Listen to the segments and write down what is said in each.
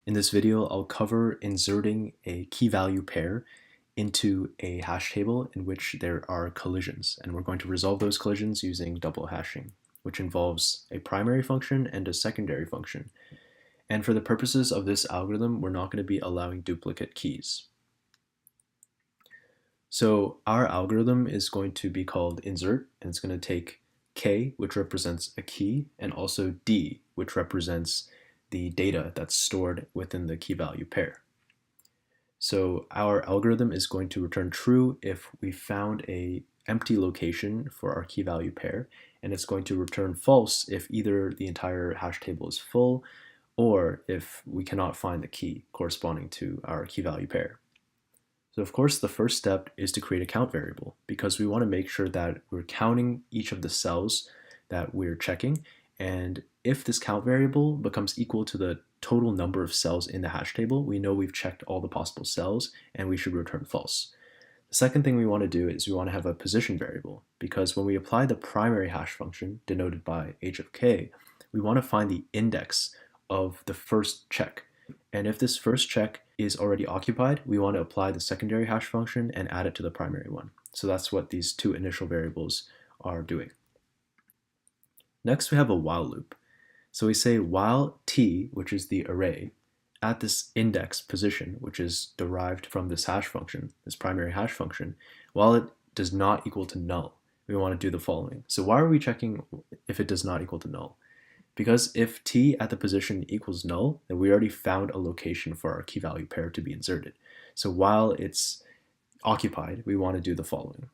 In this video, I'll cover inserting a key value pair into a hash table in which there are collisions, and we're going to resolve those collisions using double hashing, which involves a primary function and a secondary function. And for the purposes of this algorithm, we're not going to be allowing duplicate keys. So our algorithm is going to be called insert, and it's going to take k, which represents a key, and also d, which represents the data that's stored within the key value pair. So our algorithm is going to return true if we found a empty location for our key value pair, and it's going to return false if either the entire hash table is full or if we cannot find the key corresponding to our key value pair. So of course, the first step is to create a count variable because we want to make sure that we're counting each of the cells that we're checking. And if this count variable becomes equal to the total number of cells in the hash table, we know we've checked all the possible cells and we should return false. The second thing we want to do is we want to have a position variable because when we apply the primary hash function denoted by h of k, we want to find the index of the first check. And if this first check is already occupied, we want to apply the secondary hash function and add it to the primary one. So that's what these two initial variables are doing. Next, we have a while loop. So we say while t, which is the array, at this index position, which is derived from this hash function, this primary hash function, while it does not equal to null, we want to do the following. So why are we checking if it does not equal to null? Because if t at the position equals null, then we already found a location for our key value pair to be inserted. So while it's occupied, we want to do the following.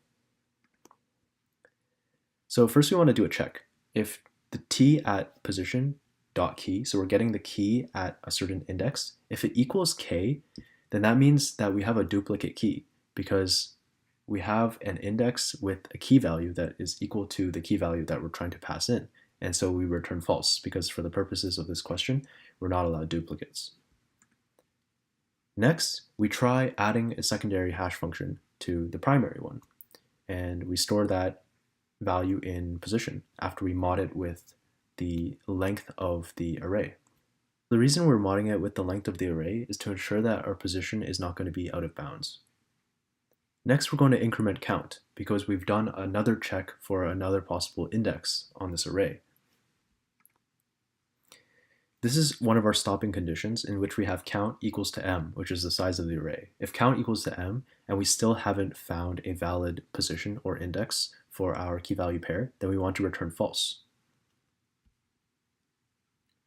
So first we want to do a check. If the t at position dot key, so we're getting the key at a certain index, if it equals k, then that means that we have a duplicate key because we have an index with a key value that is equal to the key value that we're trying to pass in. And so we return false because for the purposes of this question, we're not allowed duplicates. Next, we try adding a secondary hash function to the primary one. And we store that value in position after we mod it with the length of the array. The reason we're modding it with the length of the array is to ensure that our position is not going to be out of bounds. Next, we're going to increment count because we've done another check for another possible index on this array. This is one of our stopping conditions in which we have count equals to m, which is the size of the array. If count equals to m and we still haven't found a valid position or index for our key value pair, then we want to return false.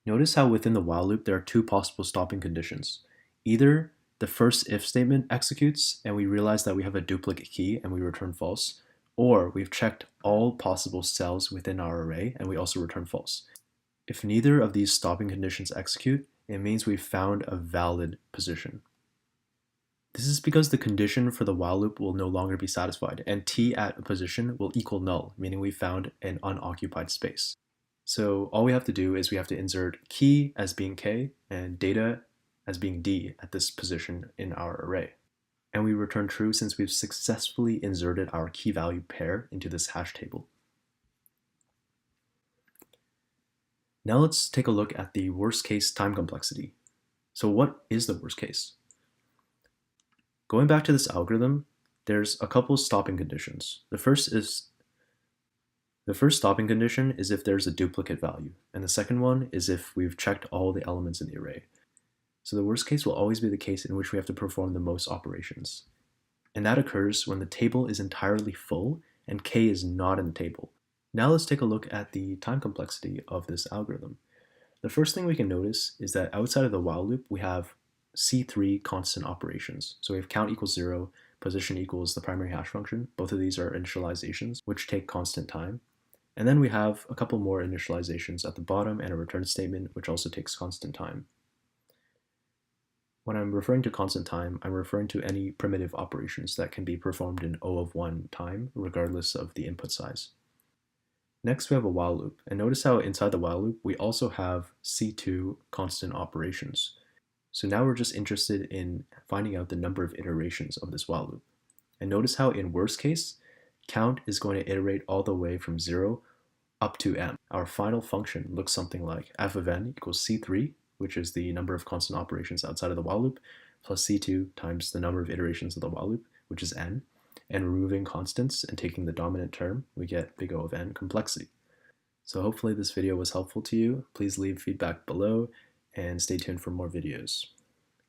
Notice how within the while loop there are two possible stopping conditions. Either the first if statement executes and we realize that we have a duplicate key and we return false, or we've checked all possible cells within our array and we also return false. If neither of these stopping conditions execute, it means we've found a valid position. This is because the condition for the while loop will no longer be satisfied, and t at a position will equal null, meaning we found an unoccupied space. So all we have to do is we have to insert key as being k and data as being d at this position in our array. And we return true since we've successfully inserted our key value pair into this hash table. Now let's take a look at the worst case time complexity. So what is the worst case? Going back to this algorithm, there's a couple stopping conditions. The first stopping condition is if there's a duplicate value, and the second one is if we've checked all the elements in the array. So the worst case will always be the case in which we have to perform the most operations. And that occurs when the table is entirely full and k is not in the table. Now let's take a look at the time complexity of this algorithm. The first thing we can notice is that outside of the while loop, we have C3 constant operations. So we have count equals 0, position equals the primary hash function. Both of these are initializations, which take constant time. And then we have a couple more initializations at the bottom and a return statement, which also takes constant time. When I'm referring to constant time, I'm referring to any primitive operations that can be performed in O of 1 time, regardless of the input size. Next, we have a while loop, and notice how inside the while loop, we also have C2 constant operations. So now we're just interested in finding out the number of iterations of this while loop. And notice how in worst case, count is going to iterate all the way from 0 up to m. Our final function looks something like f of n equals C3, which is the number of constant operations outside of the while loop, plus C2 times the number of iterations of the while loop, which is n, and removing constants and taking the dominant term, we get big O of n complexity. So hopefully this video was helpful to you. Please leave feedback below and stay tuned for more videos.